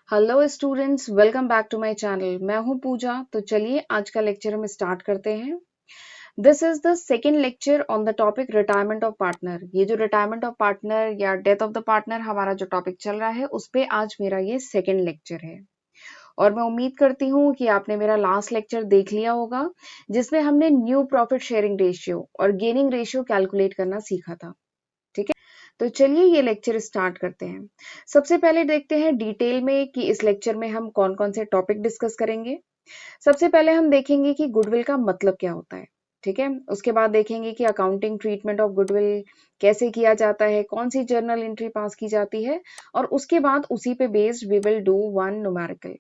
Hello students, welcome back to my channel. मैं हूं पूजा। तो चलिए आज का लेक्चर हम स्टार्ट करते हैं। This is the second lecture on the topic retirement of partner. ये जो रिटायरमेंट ऑफ पार्टनर या डेथ ऑफ द पार्टनर हमारा जो टॉपिक चल रहा है उस पे आज मेरा ये सेकेंड लेक्चर है। और मैं उम्मीद करती हूँ कि आपने मेरा लास्ट लेक्चर देख लिया होगा जिसमें हमने न्यू प्रॉफिट शेयरिंग रेशियो और गेनिंग रेशियो कैलकुलेट करना सीखा था। ठीक है, तो चलिए ये लेक्चर स्टार्ट करते हैं। सबसे पहले देखते हैं डिटेल में कि इस लेक्चर में हम कौन कौन से टॉपिक डिस्कस करेंगे। सबसे पहले हम देखेंगे कि गुडविल का मतलब क्या होता है। ठीक है, उसके बाद देखेंगे कि अकाउंटिंग ट्रीटमेंट ऑफ गुडविल कैसे किया जाता है, कौन सी जर्नल एंट्री पास की जाती है, और उसके बाद उसी पे based we will do one numerical.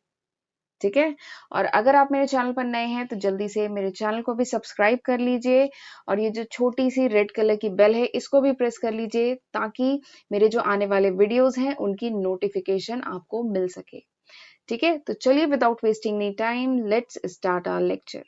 ठीक है, और अगर आप मेरे चैनल पर नए हैं तो जल्दी से मेरे चैनल को भी सब्सक्राइब कर लीजिए और ये जो छोटी सी रेड कलर की बेल है इसको भी प्रेस कर लीजिए ताकि मेरे जो आने वाले वीडियोस हैं उनकी नोटिफिकेशन आपको मिल सके। ठीक है, तो चलिए without wasting any time let's start our lecture.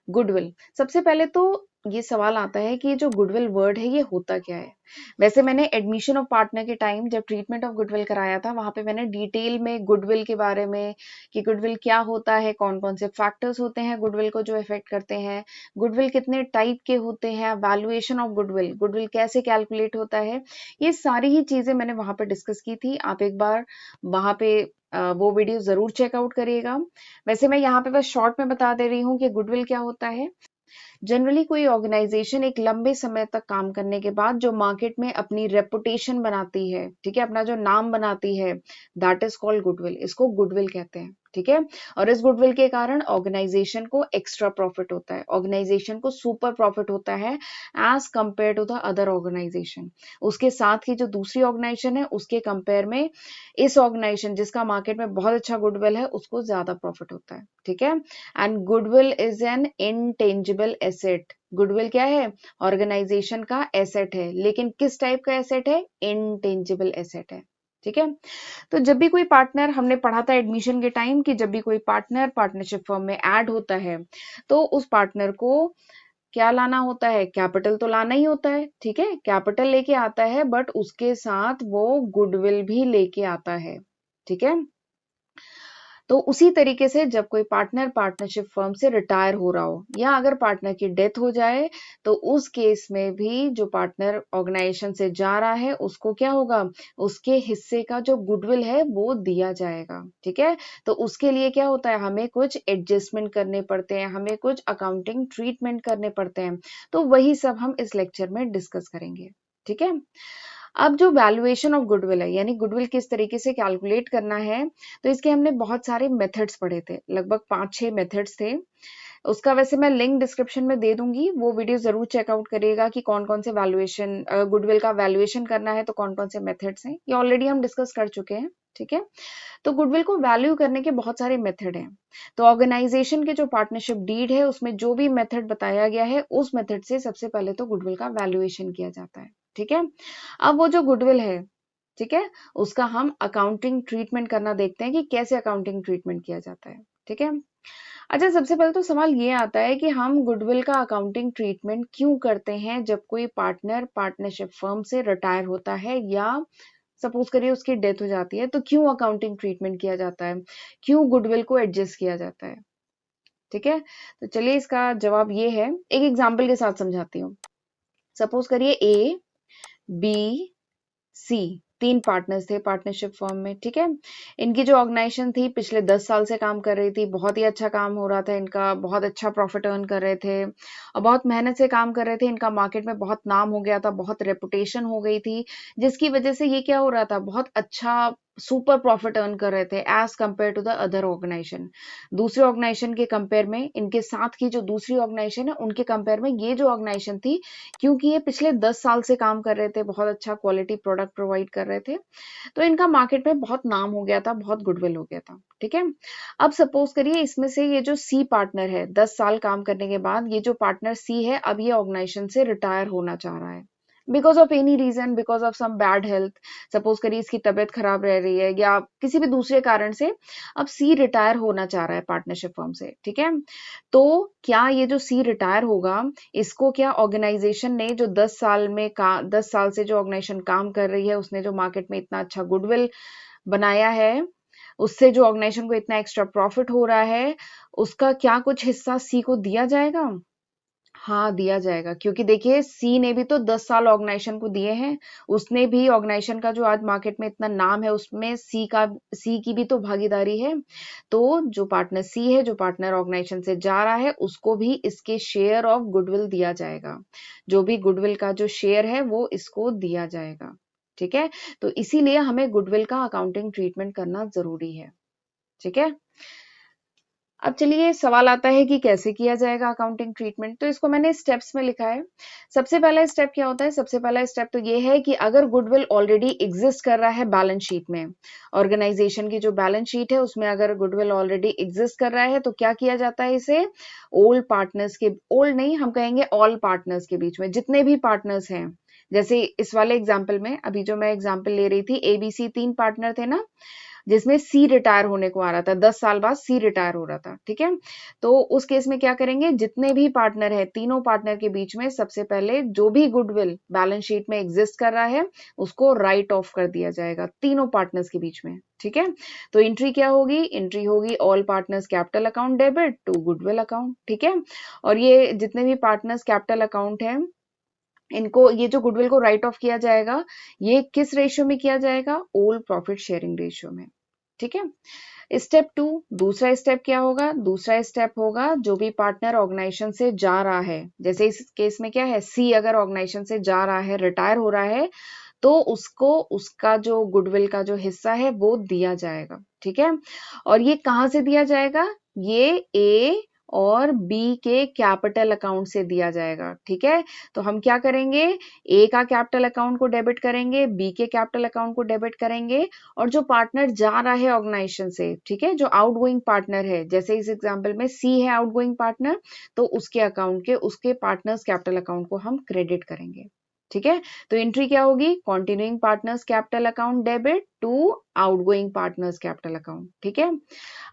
Goodwill. सबसे पहले तो ये सवाल आता है कि ये जो गुडविल वर्ड है ये होता क्या है। वैसे मैंने एडमिशन ऑफ पार्टनर के टाइम जब ट्रीटमेंट ऑफ गुडविल कराया था वहां पे मैंने डिटेल में गुडविल के बारे में कि गुडविल क्या होता है, कौन कौन से फैक्टर्स होते हैं गुडविल को जो इफेक्ट करते हैं, गुडविल कितने टाइप के होते हैं, वैल्यूएशन ऑफ गुडविल, गुडविल कैसे कैलकुलेट होता है, ये सारी ही चीजें मैंने वहां पे डिस्कस की थी। आप एक बार वहां पे वो वीडियो जरूर चेकआउट करिएगा। वैसे मैं यहाँ पे बस शॉर्ट में बता दे रही हूँ कि गुडविल क्या होता है। जनरली कोई ऑर्गेनाइजेशन एक लंबे समय तक काम करने के बाद जो मार्केट में अपनी रेपुटेशन बनाती है, ठीक है, अपना जो नाम बनाती है, दैट इज कॉल्ड गुडविल। इसको गुडविल कहते हैं। ठीक है, और इस गुडविल के कारण ऑर्गेनाइजेशन को एक्स्ट्रा प्रॉफिट होता है, ऑर्गेनाइजेशन को सुपर प्रॉफिट होता है as compare to the other organisation. उसके साथ ही जो दूसरी ऑर्गेनाइजेशन है उसके कंपेयर में इस ऑर्गेनाइजेशन जिसका मार्केट में बहुत अच्छा गुडविल है उसको ज्यादा प्रॉफिट होता है। ठीक है, and goodwill is an intangible asset. Goodwill क्या है? ऑर्गेनाइजेशन का एसेट है, लेकिन किस टाइप का एसेट है? इनटेंजिबल एसेट है। ठीक है, तो जब भी कोई पार्टनर, हमने पढ़ा था एडमिशन के टाइम कि जब भी कोई पार्टनर पार्टनरशिप फर्म में ऐड होता है तो उस पार्टनर को क्या लाना होता है? कैपिटल तो लाना ही होता है। ठीक है, कैपिटल लेके आता है बट उसके साथ वो गुडविल भी लेके आता है। ठीक है, तो उसी तरीके से जब कोई पार्टनर पार्टनरशिप फर्म से रिटायर हो रहा हो या अगर पार्टनर की डेथ हो जाए तो उस केस में भी जो पार्टनर ऑर्गेनाइजेशन से जा रहा है उसको क्या होगा? उसके हिस्से का जो गुडविल है वो दिया जाएगा। ठीक है, तो उसके लिए क्या होता है? हमें कुछ एडजस्टमेंट करने पड़ते हैं, हमें कुछ अकाउंटिंग ट्रीटमेंट करने पड़ते हैं। तो वही सब हम इस लेक्चर में डिस्कस करेंगे। ठीक है, अब जो वैल्यूएशन ऑफ गुडविल है यानी गुडविल किस तरीके से कैलकुलेट करना है, तो इसके हमने बहुत सारे मेथड्स पढ़े थे, लगभग 5-6 मेथड्स थे। उसका वैसे मैं लिंक डिस्क्रिप्शन में दे दूंगी, वो वीडियो जरूर चेकआउट करिएगा कि कौन कौन से वैल्यूएशन, गुडविल का वैल्यूएशन करना है तो कौन कौन से मेथड्स हैं, ये ऑलरेडी हम डिस्कस कर चुके हैं। ठीक है, तो गुडविल को वैल्यू करने के बहुत सारे मेथड हैं। तो ऑर्गेनाइजेशन के जो पार्टनरशिप डीड है उसमें जो भी मेथड बताया गया है उस मेथड से सबसे पहले तो गुडविल का वैल्यूएशन किया जाता है। ठीक है, अब वो जो गुडविल है, ठीक है, उसका हम अकाउंटिंग ट्रीटमेंट करना देखते हैं कि कैसे अकाउंटिंग ट्रीटमेंट किया जाता है। ठीक है, अच्छा, सबसे पहले तो सवाल ये आता है कि हम गुडविल का अकाउंटिंग ट्रीटमेंट क्यों करते हैं जब कोई पार्टनर पार्टनरशिप फर्म से रिटायर होता है या सपोज करिए उसकी डेथ हो जाती है, तो क्यों अकाउंटिंग ट्रीटमेंट किया जाता है, क्यों गुडविल को एडजस्ट किया जाता है। ठीक है, तो चलिए इसका जवाब ये है, एक एग्जाम्पल के साथ समझाती हूँ। सपोज करिए ए, बी, सी, 3 पार्टनर्स थे पार्टनरशिप फर्म में। ठीक है, इनकी जो ऑर्गेनाइजेशन थी पिछले 10 साल से काम कर रही थी, बहुत ही अच्छा काम हो रहा था इनका, बहुत अच्छा प्रॉफिट अर्न कर रहे थे और बहुत मेहनत से काम कर रहे थे। इनका मार्केट में बहुत नाम हो गया था, बहुत रेपुटेशन हो गई थी, जिसकी वजह से ये क्या हो रहा था, बहुत अच्छा सुपर प्रॉफिट अर्न कर रहे थे as compare to the other organisation. दूसरे ऑर्गेनाइजेशन के कंपेयर में, इनके साथ की जो दूसरी ऑर्गेनाइजेशन है उनके कंपेयर में ये जो ऑर्गेनाइजेशन थी, क्योंकि ये पिछले 10 साल से काम कर रहे थे, बहुत अच्छा क्वालिटी प्रोडक्ट प्रोवाइड कर रहे थे, तो इनका मार्केट में बहुत नाम हो गया था, बहुत गुडविल हो गया था। ठीक है, अब सपोज करिए इसमें से ये जो सी पार्टनर है, 10 साल काम करने के बाद ये जो पार्टनर सी है अब ये ऑर्गेनाइजेशन से रिटायर होना चाह रहा है because of any reason, because of some bad health. Suppose करिए इसकी तबीयत खराब रह रही है या किसी भी दूसरे कारण से अब सी रिटायर होना चाह रहा है पार्टनरशिप फर्म से। ठीक है, तो क्या ये जो सी रिटायर होगा, इसको क्या ऑर्गेनाइजेशन ने जो 10 साल से जो ऑर्गेनाइजेशन काम कर रही है, उसने जो मार्केट में इतना अच्छा गुडविल बनाया है, उससे जो ऑर्गेनाइजेशन को इतना एक्स्ट्रा प्रॉफिट हो रहा है, उसका क्या कुछ हिस्सा सी को दिया जाएगा? हाँ, दिया जाएगा, क्योंकि देखिए सी ने भी तो 10 साल ऑर्गेनाइजेशन को दिए हैं। उसने भी ऑर्गेनाइजेशन का जो आज मार्केट में इतना नाम है, उसमें सी की भी तो भागीदारी है। तो जो पार्टनर सी है, जो पार्टनर ऑर्गेनाइजेशन से जा रहा है, उसको भी इसके शेयर ऑफ गुडविल दिया जाएगा। जो भी गुडविल का जो शेयर है वो इसको दिया जाएगा। ठीक है, तो इसीलिए हमें गुडविल का अकाउंटिंग ट्रीटमेंट करना जरूरी है। ठीक है, अब चलिए सवाल आता है कि कैसे किया जाएगा अकाउंटिंग ट्रीटमेंट। तो इसको मैंने स्टेप्स में लिखा है। सबसे पहला स्टेप क्या होता है? सबसे पहला स्टेप तो ये है कि अगर गुडविल ऑलरेडी एग्जिस्ट कर रहा है बैलेंस शीट में, ऑर्गेनाइजेशन की जो बैलेंस शीट है उसमें अगर गुडविल ऑलरेडी एग्जिस्ट कर रहा है, तो क्या किया जाता है? इसे ओल्ड पार्टनर्स के, ओल्ड नहीं, हम कहेंगे ऑल पार्टनर्स के बीच में, जितने भी पार्टनर्स हैं, जैसे इस वाले एग्जाम्पल में, अभी जो मैं एग्जाम्पल ले रही थी, एबीसी 3 पार्टनर थे ना, जिसमें सी रिटायर होने को आ रहा था, 10 साल बाद सी रिटायर हो रहा था। ठीक है, तो उस केस में क्या करेंगे? जितने भी पार्टनर है, तीनों पार्टनर के बीच में सबसे पहले जो भी गुडविल बैलेंस शीट में एग्जिस्ट कर रहा है, उसको राइट ऑफ कर दिया जाएगा तीनों पार्टनर्स के बीच में। ठीक है, तो एंट्री क्या होगी? एंट्री होगी all partners capital account debit to goodwill account. ठीक है, और ये जितने भी पार्टनर्स कैपिटल अकाउंट है, इनको, ये जो गुडविल को राइट ऑफ किया जाएगा, ये किस रेशियो में किया जाएगा? ओल्ड प्रॉफिट शेयरिंग रेशियो में। ठीक है, स्टेप 2, दूसरा स्टेप क्या होगा? दूसरा स्टेप होगा जो भी पार्टनर ऑर्गेनाइजेशन से जा रहा है, जैसे इस केस में क्या है, सी अगर ऑर्गेनाइजेशन से जा रहा है, रिटायर हो रहा है, तो उसको उसका जो गुडविल का जो हिस्सा है वो दिया जाएगा। ठीक है, और ये कहाँ से दिया जाएगा? ये ए और बी के कैपिटल अकाउंट से दिया जाएगा। ठीक है, तो हम क्या करेंगे? ए का कैपिटल अकाउंट को डेबिट करेंगे, बी के कैपिटल अकाउंट को डेबिट करेंगे, और जो पार्टनर जा रहा है ऑर्गेनाइजेशन से, ठीक है, जो आउटगोइंग पार्टनर है, जैसे इस एग्जांपल में सी है आउटगोइंग पार्टनर, तो उसके अकाउंट के, उसके पार्टनर्स कैपिटल अकाउंट को हम क्रेडिट करेंगे। ठीक है, तो एंट्री क्या होगी? Continuing partners capital account debit to outgoing partners capital account. ठीक है,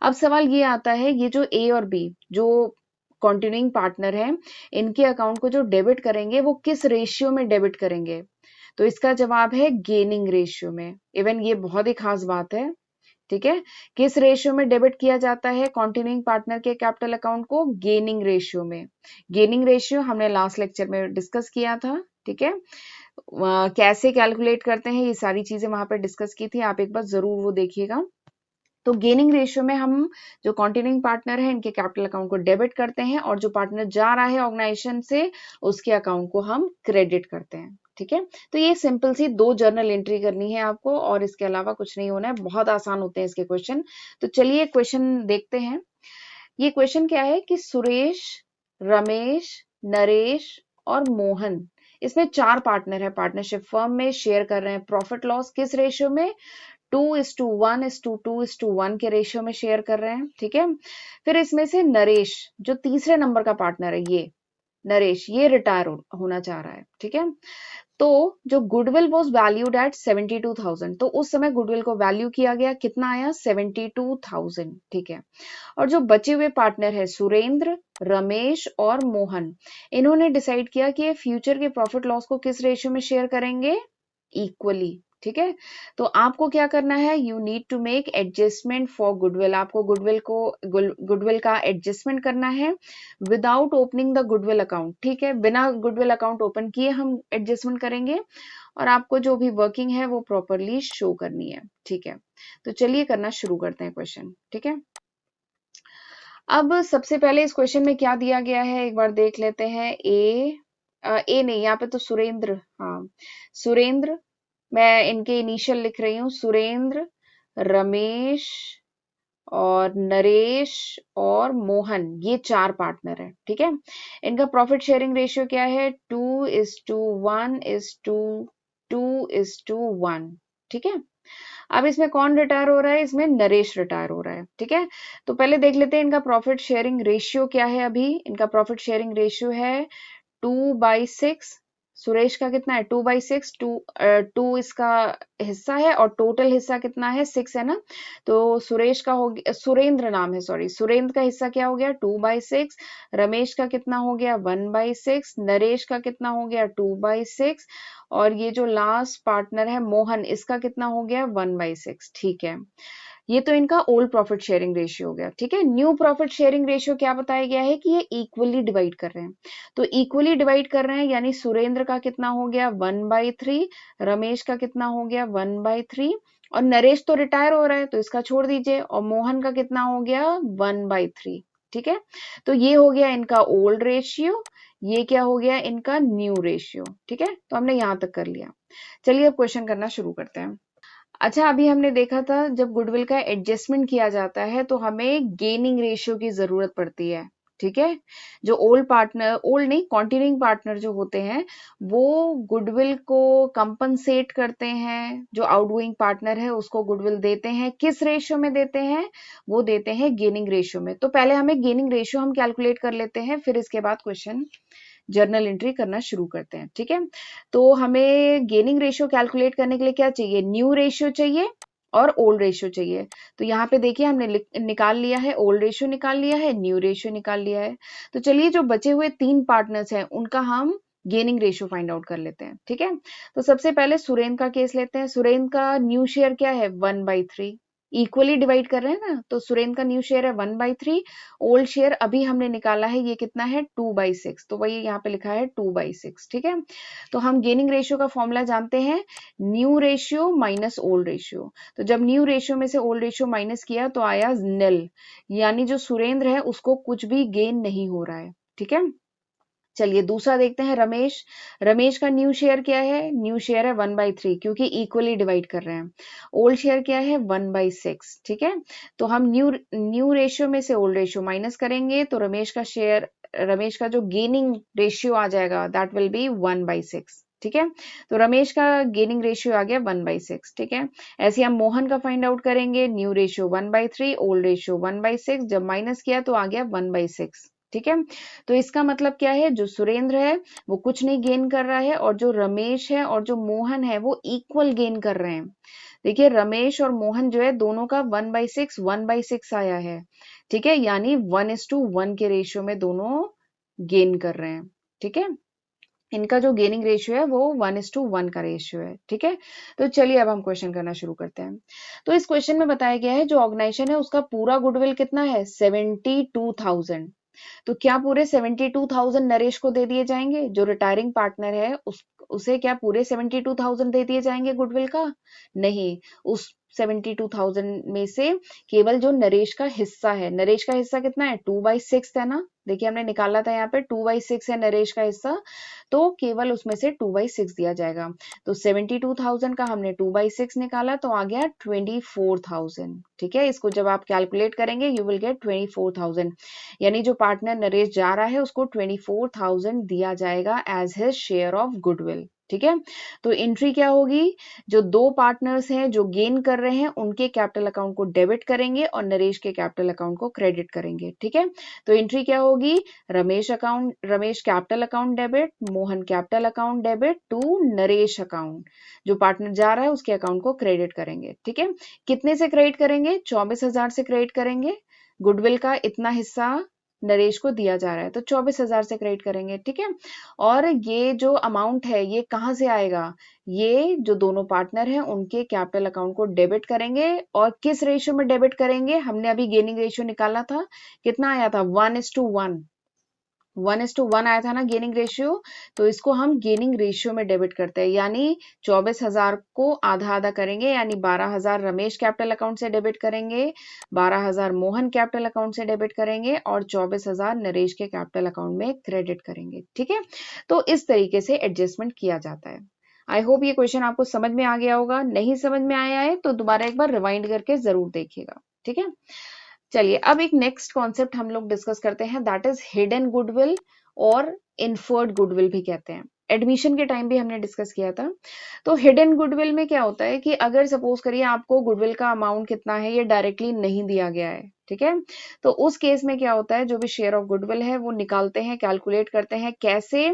अब सवाल ये आता है, ये जो ए और बी जो कॉन्टिन्यूइंग पार्टनर है, इनके अकाउंट को जो डेबिट करेंगे वो किस रेशियो में डेबिट करेंगे? तो इसका जवाब है गेनिंग रेशियो में। इवन ये बहुत ही खास बात है। ठीक है, किस रेशियो में डेबिट किया जाता है कॉन्टिन्यूइंग पार्टनर के कैपिटल अकाउंट को? गेनिंग रेशियो में। गेनिंग रेशियो हमने लास्ट लेक्चर में डिस्कस किया था। ठीक है, कैसे कैलकुलेट करते हैं, ये सारी चीजें वहां पर डिस्कस की थी, आप एक बार जरूर वो देखिएगा। तो गेनिंग रेशियो में हम जो कॉन्टिन्यूइंग पार्टनर है, इनके कैपिटल अकाउंट को डेबिट करते हैं, और जो पार्टनर जा रहा है ऑर्गेनाइजेशन से, उसके अकाउंट को हम क्रेडिट करते हैं। ठीक है, तो ये सिंपल सी 2 जर्नल एंट्री करनी है आपको, और इसके अलावा कुछ नहीं होना है। बहुत आसान होते हैं इसके क्वेश्चन। तो चलिए क्वेश्चन देखते हैं। ये क्वेश्चन क्या है कि सुरेश, रमेश, नरेश और मोहन, इसमें 4 पार्टनर है, पार्टनरशिप फर्म में शेयर कर रहे हैं प्रॉफिट लॉस, किस रेशियो में? 2:1:2:1 के रेशियो में शेयर कर रहे हैं। ठीक है, फिर इसमें से नरेश, जो तीसरे नंबर का पार्टनर है, ये नरेश, ये रिटायर होना चाह रहा है। ठीक है, तो जो गुडविल वॉज वैल्यूड एट 72,000, तो उस समय गुडविल को वैल्यू किया गया, कितना आया? 72,000। ठीक है, और जो बचे हुए पार्टनर है सुरेंद्र, रमेश और मोहन, इन्होंने डिसाइड किया कि ये फ्यूचर के प्रॉफिट लॉस को किस रेशियो में शेयर करेंगे? इक्वली। ठीक है, तो आपको क्या करना है? You need to make adjustment for goodwill, आपको गुडविल का एडजस्टमेंट करना है without opening the goodwill account. ठीक है, बिना गुडविल अकाउंट ओपन किए हम एडजस्टमेंट करेंगे, और आपको जो भी वर्किंग है वो प्रॉपरली शो करनी है। ठीक है, तो चलिए करना शुरू करते हैं क्वेश्चन। ठीक है, अब सबसे पहले इस क्वेश्चन में क्या दिया गया है एक बार देख लेते हैं। ए नहीं, यहाँ पे तो सुरेंद्र, हाँ सुरेंद्र, मैं इनके इनिशियल लिख रही हूँ, सुरेंद्र, रमेश और नरेश और मोहन, ये 4 पार्टनर है। ठीक है, इनका प्रॉफिट शेयरिंग रेशियो क्या है? 2:1:2:1। ठीक है, अब इसमें कौन रिटायर हो रहा है? इसमें नरेश रिटायर हो रहा है। ठीक है, तो पहले देख लेते हैं इनका प्रॉफिट शेयरिंग रेशियो क्या है। अभी इनका प्रॉफिट शेयरिंग रेशियो है 2/6। सुरेश का कितना है? 2/6। टू इसका हिस्सा है, और टोटल हिस्सा कितना है? 6 है ना, तो सुरेश का हो गया, सुरेंद्र नाम है, सॉरी, सुरेंद्र का हिस्सा क्या हो गया? 2/6। रमेश का कितना हो गया? 1/6। नरेश का कितना हो गया? 2/6। और ये जो लास्ट पार्टनर है मोहन, इसका कितना हो गया 1/6। ठीक है, ये तो इनका ओल्ड प्रॉफिट शेयरिंग रेशियो हो गया। ठीक है, न्यू प्रॉफिट शेयरिंग रेशियो क्या बताया गया है कि ये इक्वली डिवाइड कर रहे हैं। तो इक्वली डिवाइड कर रहे हैं यानी सुरेंद्र का कितना हो गया 1/3, रमेश का कितना हो गया 1/3, और नरेश तो रिटायर हो रहा है तो इसका छोड़ दीजिए, और मोहन का कितना हो गया 1/3। ठीक है, तो ये हो गया इनका ओल्ड रेशियो, ये क्या हो गया इनका न्यू रेशियो। ठीक है, तो हमने यहां तक कर लिया। चलिए अब क्वेश्चन करना शुरू करते हैं। अच्छा, अभी हमने देखा था जब गुडविल का एडजस्टमेंट किया जाता है तो हमें गेनिंग रेशियो की जरूरत पड़ती है। ठीक है, जो ओल्ड पार्टनर, ओल्ड नहीं, कॉन्टिन्यूइंग पार्टनर जो होते हैं वो गुडविल को कंपनसेट करते हैं, जो आउटगोइंग पार्टनर है उसको गुडविल देते हैं। किस रेशियो में देते हैं? वो देते हैं गेनिंग रेशियो में। तो पहले हमें गेनिंग रेशियो हम कैलकुलेट कर लेते हैं, फिर इसके बाद क्वेश्चन जर्नल एंट्री करना शुरू करते हैं। ठीक है, तो हमें गेनिंग रेशियो कैलकुलेट करने के लिए क्या चाहिए? न्यू रेशियो चाहिए और ओल्ड रेशियो चाहिए। तो यहाँ पे देखिए हमने निकाल लिया है, ओल्ड रेशियो निकाल लिया है, न्यू रेशियो निकाल लिया है। तो चलिए जो बचे हुए 3 पार्टनर्स हैं उनका हम गेनिंग रेशियो फाइंड आउट कर लेते हैं। ठीक है, तो सबसे पहले सुरेंद्र का केस लेते हैं। सुरेंद्र का न्यू शेयर क्या है 1/3, इक्वली डिवाइड कर रहे हैं ना, तो सुरेंद्र का न्यू शेयर है 1/3। ओल्ड शेयर अभी हमने निकाला है, ये कितना है 2/6, तो वही यहाँ पे लिखा है 2/6। ठीक है, तो हम गेनिंग रेशियो का फॉर्मूला जानते हैं, new ratio minus old ratio. तो जब न्यू रेशियो में से ओल्ड रेशियो माइनस किया तो आया निल, यानी जो सुरेंद्र है उसको कुछ भी गेन नहीं हो रहा है। ठीक है, चलिए दूसरा देखते हैं रमेश। रमेश का न्यू शेयर क्या है? न्यू शेयर है 1/3, क्योंकि इक्वली डिवाइड कर रहे हैं। ओल्ड शेयर क्या है 1/6। ठीक है, तो हम न्यू न्यू रेशियो में से ओल्ड रेशियो माइनस करेंगे तो रमेश का शेयर, रमेश का जो गेनिंग रेशियो आ जाएगा दैट विल बी 1/6। ठीक है, तो रमेश का गेनिंग रेशियो आ गया 1/6। ठीक है, ऐसे हम मोहन का फाइंड आउट करेंगे, न्यू रेशियो 1/3, ओल्ड रेशियो 1/6, जब माइनस किया तो आ गया 1/6। ठीक है, तो इसका मतलब क्या है, जो सुरेंद्र है वो कुछ नहीं गेन कर रहा है, और जो रमेश है और जो मोहन है वो इक्वल गेन कर रहे हैं। देखिए रमेश और मोहन जो है दोनों का 1/6 आया है। ठीक है, यानी 1:1 के रेशियो में दोनों गेन कर रहे हैं। ठीक है, इनका जो गेनिंग रेशियो है वो 1:1 का रेशियो है। ठीक है, तो चलिए अब हम क्वेश्चन करना शुरू करते हैं। तो इस क्वेश्चन में बताया गया है जो ऑर्गेनाइजेशन है उसका पूरा गुडविल कितना है 72,000। तो क्या पूरे 72,000 नरेश को दे दिए जाएंगे? जो रिटायरिंग पार्टनर है उसे क्या पूरे 72,000 दे दिए जाएंगे गुडविल का? नहीं, उस 72,000 में से केवल जो नरेश का हिस्सा है, नरेश का हिस्सा कितना है 2/6 है ना, देखिए हमने निकाला था यहाँ पे 2/6 है नरेश का हिस्सा, तो केवल उसमें से 2/6 दिया जाएगा। तो 72,000 का हमने 2/6 निकाला तो आ गया 24,000। ठीक है, इसको जब आप कैलकुलेट करेंगे यू विल गेट 24,000, यानी जो पार्टनर नरेश जा रहा है उसको 24,000 दिया जाएगा as his share of goodwill. ठीक है, तो एंट्री क्या होगी, जो दो पार्टनर्स हैं जो गेन कर रहे हैं उनके कैपिटल अकाउंट को डेबिट करेंगे और नरेश के कैपिटल अकाउंट को क्रेडिट करेंगे। ठीक है, तो एंट्री क्या होगी, Ramesh capital account debit, Mohan capital account debit to Naresh account, जो पार्टनर जा रहा है उसके अकाउंट को क्रेडिट करेंगे। ठीक है, कितने से क्रेडिट करेंगे? 24,000 से क्रेडिट करेंगे। गुडविल का इतना हिस्सा नरेश को दिया जा रहा है तो 24,000 से क्रेडिट करेंगे। ठीक है, और ये जो अमाउंट है ये कहाँ से आएगा? ये जो दोनों पार्टनर हैं उनके कैपिटल अकाउंट को डेबिट करेंगे, और किस रेशियो में डेबिट करेंगे? हमने अभी गेनिंग रेशियो निकाला था, कितना आया था 1:1, 1:1 आया था ना गेनिंग रेशियो, तो इसको हम गेनिंग रेशियो में डेबिट करते हैं, यानी 24,000 को आधा आधा करेंगे, यानी 12,000 रमेश कैपिटल अकाउंट से डेबिट करेंगे, 12,000 मोहन कैपिटल अकाउंट से डेबिट करेंगे, और 24,000 नरेश के कैपिटल अकाउंट में क्रेडिट करेंगे। ठीक है, तो इस तरीके से एडजस्टमेंट किया जाता है। आई होप ये क्वेश्चन आपको समझ में आ गया होगा, नहीं समझ में आया है तो दोबारा एक बार रिवाइंड करके जरूर देखिएगा। ठीक है, चलिए अब एक नेक्स्ट कॉन्सेप्ट हम लोग डिस्कस करते हैं, दैट इज हिडन गुडविल और इन्फर्ड गुडविल भी कहते हैं। एडमिशन के टाइम भी हमने डिस्कस किया था। तो हिडन गुडविल में क्या होता है कि अगर सपोज करिए आपको गुडविल का अमाउंट कितना है ये डायरेक्टली नहीं दिया गया है, ठीक है, तो उस केस में क्या होता है, जो भी शेयर ऑफ गुडविल है वो निकालते हैं, कैलकुलेट करते हैं कैसे।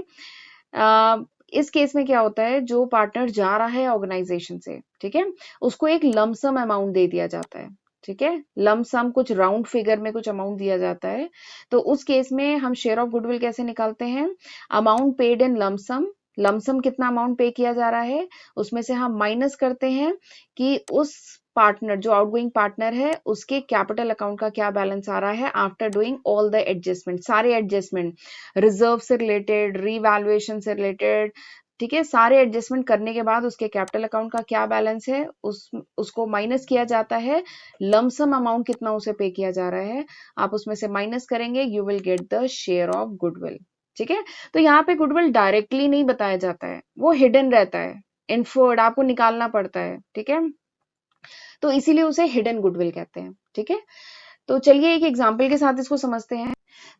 इस केस में क्या होता है, जो पार्टनर जा रहा है ऑर्गेनाइजेशन से, ठीक है, उसको एक लमसम अमाउंट दे दिया जाता है। ठीक है, लमसम कुछ राउंड फिगर में कुछ अमाउंट दिया जाता है, तो उस केस में हम शेयर ऑफ गुडविल कैसे निकालते हैं, amount paid in lump sum lump sum कितना अमाउंट पे किया जा रहा है, उसमें से हम माइनस करते हैं कि उस पार्टनर जो आउटगोइंग पार्टनर है उसके कैपिटल अकाउंट का क्या बैलेंस आ रहा है after doing all the adjustment, सारे एडजस्टमेंट, रिजर्व से रिलेटेड, रीवैल्यूएशन से रिलेटेड, ठीक है, सारे एडजस्टमेंट करने के बाद उसके कैपिटल अकाउंट का क्या बैलेंस है उसको माइनस किया जाता है, लमसम अमाउंट कितना उसे पे किया जा रहा है, आप उसमें से माइनस करेंगे, you will get the share of goodwill. ठीक है, तो यहाँ पे गुडविल डायरेक्टली नहीं बताया जाता है, वो हिडन रहता है, इन्फर्ड आपको निकालना पड़ता है। ठीक है, तो इसीलिए उसे हिडन गुडविल कहते हैं। ठीक है, तो चलिए एक एग्जाम्पल के साथ इसको समझते हैं।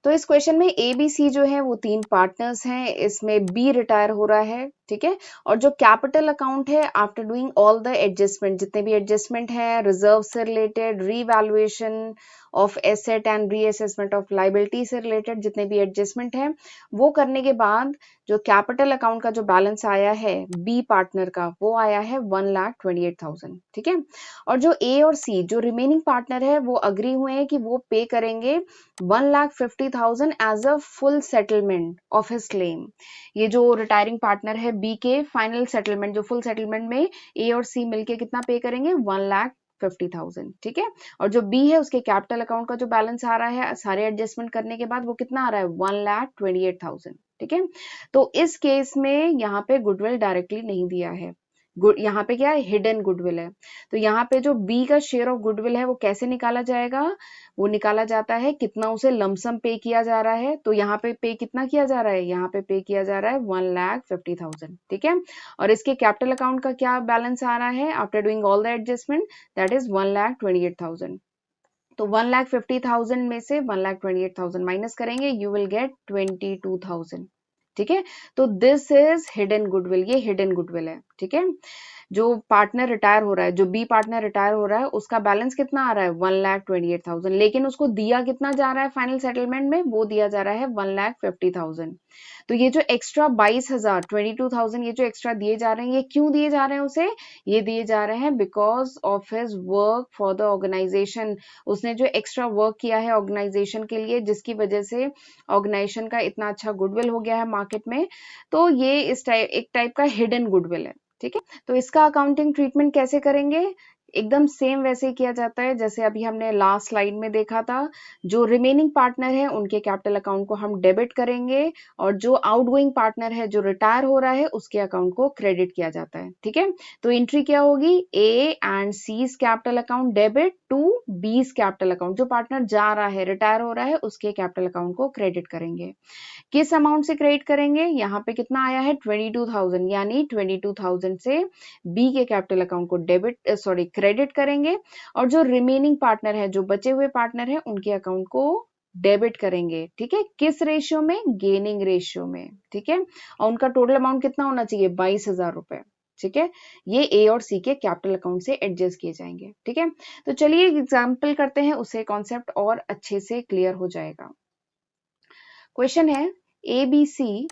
तो इस क्वेश्चन में ए बी सी जो है वो 3 पार्टनर्स हैं, इसमें बी रिटायर हो रहा है। ठीक है, और जो कैपिटल अकाउंट है after doing all the adjustment, जितने भी एडजस्टमेंट है, रिजर्व से related, revaluation of asset and reassessment of liability से रिलेटेड जितने भी एडजस्टमेंट है, वो करने के बाद जो कैपिटल अकाउंट का जो बैलेंस आया है बी पार्टनर का, वो आया है 1,28,000। ठीक है, और जो ए और सी जो रिमेनिंग पार्टनर है वो अग्री हुए हैं कि वो पे करेंगे 1,50,000 as a full settlement of his claim. ये जो रिटायरिंग पार्टनर है बी के फाइनल सेटलमेंट, जो फुल सेटलमेंट में ए और सी मिलके कितना पे करेंगे, 1,50,000। ठीक है, और जो बी है उसके कैपिटल अकाउंट का जो बैलेंस आ रहा है सारे एडजस्टमेंट करने के बाद वो कितना आ रहा है, 1,28,000। ठीक है, तो इस केस में यहाँ पे गुडविल डायरेक्टली नहीं दिया है, यहाँ पे क्या है, हिडन गुडविल है। तो यहाँ पे जो बी का शेयर ऑफ गुडविल है वो कैसे निकाला जाएगा, वो निकाला जाता है कितना उसे लमसम पे किया जा रहा है। तो यहाँ पे कितना किया जा रहा है, यहाँ पे किया जा रहा है 1,50,000। ठीक है, और इसके कैपिटल अकाउंट का क्या बैलेंस आ रहा है after doing all the adjustment, that is 1,28,000। तो 1,50,000 में से 1,28,000 माइनस करेंगे, यू विल गेट 22,000। ठीक है, तो दिस इज हिडन गुडविल, ये हिडन गुडविल है। ठीक है, जो पार्टनर रिटायर हो रहा है, जो बी पार्टनर रिटायर हो रहा है उसका बैलेंस कितना आ रहा है, 1,28,000, लेकिन उसको दिया कितना जा रहा है फाइनल सेटलमेंट में, वो दिया जा रहा है 1,50,000। तो ये जो एक्स्ट्रा 22,000, 22,000 ये जो एक्स्ट्रा दिए जा रहे हैं, ये क्यों दिए जा रहे हैं उसे, ये दिए जा रहे हैं because of his work for the organisation. उसने जो एक्स्ट्रा वर्क किया है ऑर्गेनाइजेशन के लिए, जिसकी वजह से ऑर्गेनाइजेशन का इतना अच्छा गुडविल हो गया है मार्केट में, तो ये इस टाइप एक टाइप का हिडन गुडविल है। ठीक है, तो इसका अकाउंटिंग ट्रीटमेंट कैसे करेंगे, एकदम सेम वैसे ही किया जाता है जैसे अभी हमने लास्ट स्लाइड में देखा था। जो रिमेनिंग पार्टनर है उनके कैपिटल अकाउंट को हम डेबिट करेंगे, और जो आउटगोइंग पार्टनर है जो रिटायर हो रहा है उसके अकाउंट को क्रेडिट किया जाता है। ठीक है, तो एंट्री क्या होगी, A and C's capital account debit to B's capital account, जो पार्टनर जा रहा है रिटायर हो रहा है उसके कैपिटल अकाउंट को क्रेडिट करेंगे। किस अमाउंट से क्रेडिट करेंगे, यहाँ पे कितना आया है 22,000, यानी 22,000 से बी के कैपिटल अकाउंट को क्रेडिट करेंगे, और जो रिमेनिंग पार्टनर है, जो बचे हुए पार्टनर है उनके अकाउंट को डेबिट करेंगे। ठीक है, किस रेशियो में, गेनिंग रेशियो में। ठीक है, और उनका टोटल अमाउंट कितना होना चाहिए, 22,000 रुपए। ठीक है, ये ए और सी के कैपिटल अकाउंट से एडजस्ट किए जाएंगे। ठीक है, तो चलिए एग्जाम्पल करते हैं, उससे कॉन्सेप्ट और अच्छे से क्लियर हो जाएगा। क्वेश्चन है ए बी सी,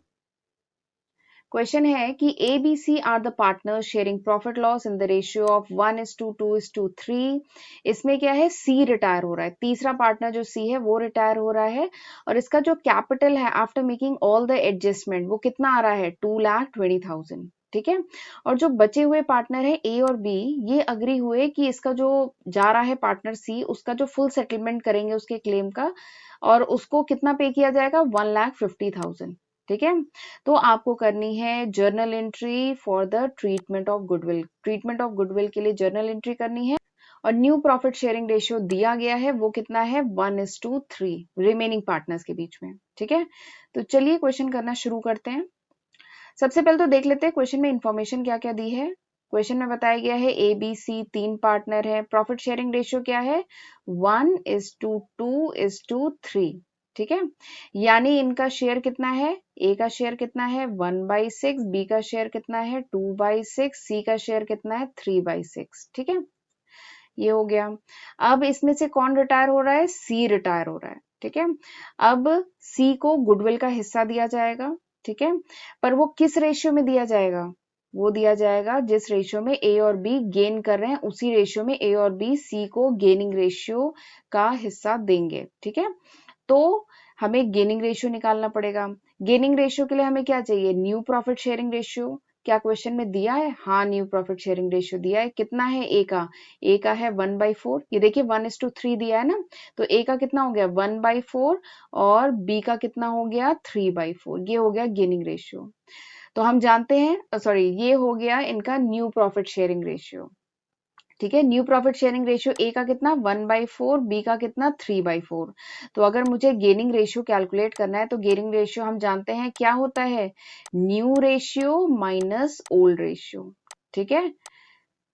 क्वेश्चन है कि A B C are the partner sharing profit loss in the ratio of 1:2:3। इसमें क्या है, सी रिटायर हो रहा है, तीसरा पार्टनर जो सी है वो रिटायर हो रहा है, और इसका जो कैपिटल है after making all the adjustment वो कितना आ रहा है, 2,20,000। ठीक है, और जो बचे हुए पार्टनर है ए और बी, ये अग्री हुए कि इसका जो जा रहा है पार्टनर सी उसका जो फुल सेटलमेंट करेंगे उसके क्लेम का, और उसको कितना पे किया जाएगा, 1,50,000। ठीक है, तो आपको करनी है journal entry for the treatment of goodwill, treatment of goodwill के लिए जर्नल एंट्री करनी है, और न्यू प्रॉफिट शेयरिंग रेशियो दिया गया है, वो कितना है, 1:3 रिमेनिंग पार्टनर्स के बीच में। ठीक है, तो चलिए क्वेश्चन करना शुरू करते हैं। सबसे पहले तो देख लेते हैं क्वेश्चन में इंफॉर्मेशन क्या क्या दी है। क्वेश्चन में बताया गया है ए बी सी 3 पार्टनर है, प्रॉफिट शेयरिंग रेशियो क्या है, 1:2:3। ठीक है, यानी इनका शेयर कितना है, ए का शेयर कितना है 1/6, बी का शेयर कितना है 2/6, सी का शेयर कितना है 3/6। ठीक है, ये हो गया। अब इसमें से कौन रिटायर हो रहा है, सी रिटायर हो रहा है। ठीक है, अब सी को गुडविल का हिस्सा दिया जाएगा। ठीक है, पर वो किस रेशियो में दिया जाएगा, वो दिया जाएगा जिस रेशियो में ए और बी गेन कर रहे हैं, उसी रेशियो में ए और बी सी को गेनिंग रेशियो का हिस्सा देंगे। ठीक है, तो हमें गेनिंग रेशियो निकालना पड़ेगा। गेनिंग रेशियो के लिए हमें क्या चाहिए, न्यू प्रॉफिट शेयरिंग रेशियो। क्या क्वेश्चन में दिया है, हाँ न्यू प्रॉफिट शेयरिंग रेशियो दिया है। कितना है ए का है 1/4, ये देखिए 1:3 दिया है ना, तो ए का कितना हो गया 1/4 और बी का कितना हो गया 3/4, ये हो गया गेनिंग रेशियो। तो हम जानते हैं, सॉरी ये हो गया इनका न्यू प्रॉफिट शेयरिंग रेशियो। ठीक है, new profit sharing ratio A का कितना 1/4, बी का कितना 3/4। तो अगर मुझे गेनिंग रेशियो कैलकुलेट करना है तो गेनिंग रेशियो हम जानते हैं क्या होता है, new ratio minus old ratio. ठीक है,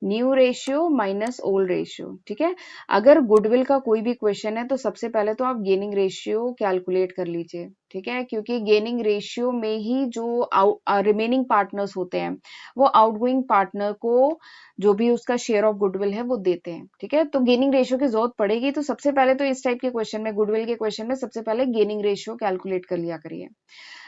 new ratio minus old ratio. ठीक है, अगर गुडविल का कोई भी क्वेश्चन है तो सबसे पहले तो आप गेनिंग रेशियो कैलकुलेट कर लीजिए। ठीक है, क्योंकि गेनिंग रेशियो में ही जो रिमेनिंग पार्टनर्स होते हैं वो आउटगोइंग पार्टनर को जो भी उसका शेयर ऑफ गुडविल है वो देते हैं। ठीक है, तो गेनिंग रेशियो की जरूरत पड़ेगी, तो सबसे पहले तो इस टाइप के क्वेश्चन में, गुडविल के क्वेश्चन में सबसे पहले गेनिंग रेशियो कैलकुलेट कर लिया करिए।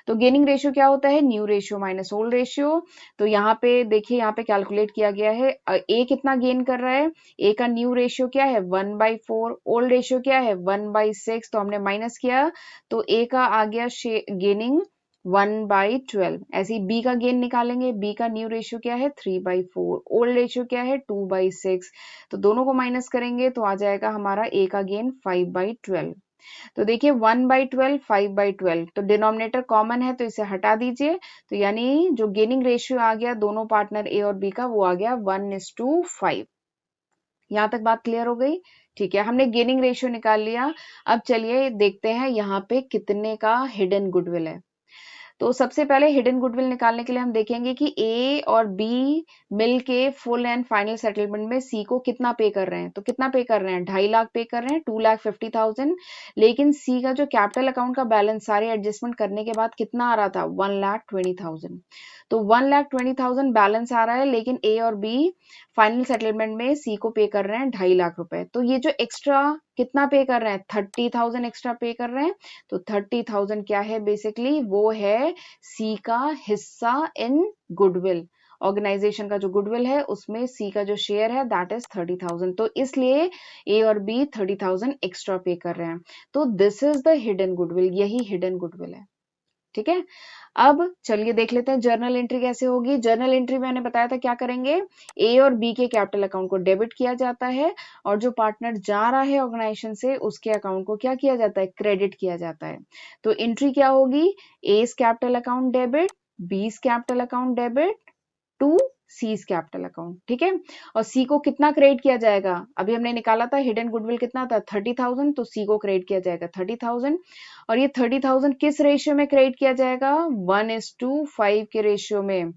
तो गेनिंग रेशियो क्या होता है, new ratio minus old ratio. तो यहाँ पे देखिए, यहाँ पे कैलकुलेट किया गया है, ए कितना गेन कर रहा है, ए का न्यू रेशियो क्या है 1/4, ओल्ड रेशियो क्या है 1/6, तो हमने माइनस किया तो ए का आ गया गेनिंग 1/12। ऐसे ही बी का गेन निकालेंगे, बी का न्यू रेशियो क्या है 3/4, ओल्ड रेशियो क्या है 2/6, तो दोनों को माइनस करेंगे तो आ जाएगा हमारा ए का गेन 5/12। तो देखिए 1/12 5/12, तो डिनोमिनेटर कॉमन है तो इसे हटा दीजिए, तो यानी जो गेनिंग रेशियो आ गया दोनों पार्टनर ए और बी का वो आ गया 1:5। यहां तक बात क्लियर हो गई। ठीक है, हमने गेनिंग रेशियो निकाल लिया। अब चलिए देखते हैं यहाँ पे कितने का हिडन गुडविल है। तो सबसे पहले हिडन गुडविल निकालने के लिए हम देखेंगे कि ए और बी मिल के फुल एंड फाइनल सेटलमेंट में सी को कितना पे कर रहे हैं। तो कितना पे कर रहे हैं, 2.5 लाख पे कर रहे हैं, 2,50,000। लेकिन सी का जो कैपिटल अकाउंट का बैलेंस सारे एडजस्टमेंट करने के बाद कितना आ रहा था 1,20,000। तो 1,20,000 बैलेंस आ रहा है, लेकिन ए और बी फाइनल सेटलमेंट में सी को पे कर रहे हैं 2.5 लाख रुपए। तो ये जो एक्स्ट्रा कितना पे कर रहे हैं 30,000 एक्स्ट्रा पे कर रहे हैं। तो 30,000 क्या है, बेसिकली वो है सी का हिस्सा इन गुडविल। ऑर्गेनाइजेशन का जो गुडविल है उसमें सी का जो शेयर है दैट इज 30,000, तो इसलिए ए और बी 30,000 एक्स्ट्रा पे कर रहे हैं। तो this is the hidden goodwill, यही हिडन गुडविल है। ठीक है, अब चलिए देख लेते हैं जर्नल एंट्री कैसे होगी। जर्नल एंट्री मैंने बताया था क्या करेंगे, ए और बी के कैपिटल अकाउंट को डेबिट किया जाता है और जो पार्टनर जा रहा है ऑर्गेनाइजेशन से उसके अकाउंट को क्या किया जाता है, क्रेडिट किया जाता है। तो एंट्री क्या होगी, A's capital account debit, B's capital account debit to C's capital account. ठीक है, और सी को कितना क्रेडिट किया जाएगा, अभी हमने निकाला था हिडन गुडविल कितना था 30,000, तो सी को क्रेडिट किया जाएगा 30,000। और ये 30,000 किस रेशियो में क्रेडिट किया जाएगा, 1:5 के रेशियो में।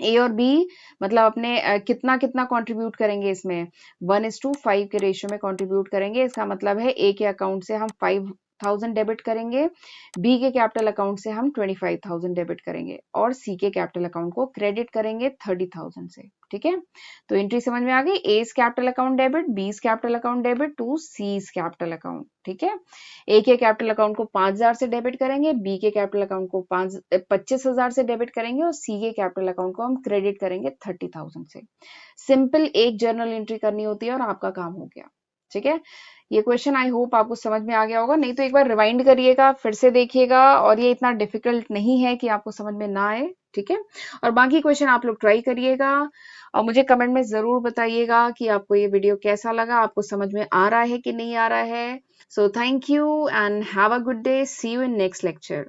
ए और बी मतलब अपने कितना कितना कंट्रीब्यूट करेंगे इसमें, 1:5 के रेशियो में कंट्रीब्यूट करेंगे। इसका मतलब है ए के अकाउंट से हम 5,000 डेबिट करेंगे, बी के कैपिटल अकाउंट से हम 25,000 डेबिट करेंगे और सी के कैपिटल अकाउंट को क्रेडिट करेंगे 30,000 से। ठीक है, तो एंट्री समझ में आ गई, A's capital account debit, B's capital account debit to C's capital account. ठीक है, ए के कैपिटल अकाउंट को 5,000 से डेबिट करेंगे, बी के कैपिटल अकाउंट को 25,000 से डेबिट करेंगे और सी के कैपिटल अकाउंट को हम क्रेडिट करेंगे 30,000 से। सिंपल एक जर्नल एंट्री करनी होती है और आपका काम हो गया। ठीक है, ये क्वेश्चन आई होप आपको समझ में आ गया होगा, नहीं तो एक बार रिवाइंड करिएगा, फिर से देखिएगा, और ये इतना डिफिकल्ट नहीं है कि आपको समझ में ना आए। ठीक है, और बाकी क्वेश्चन आप लोग ट्राई करिएगा और मुझे कमेंट में जरूर बताइएगा कि आपको ये वीडियो कैसा लगा, आपको समझ में आ रहा है कि नहीं आ रहा है। So thank you and have a good day, see you in next lecture.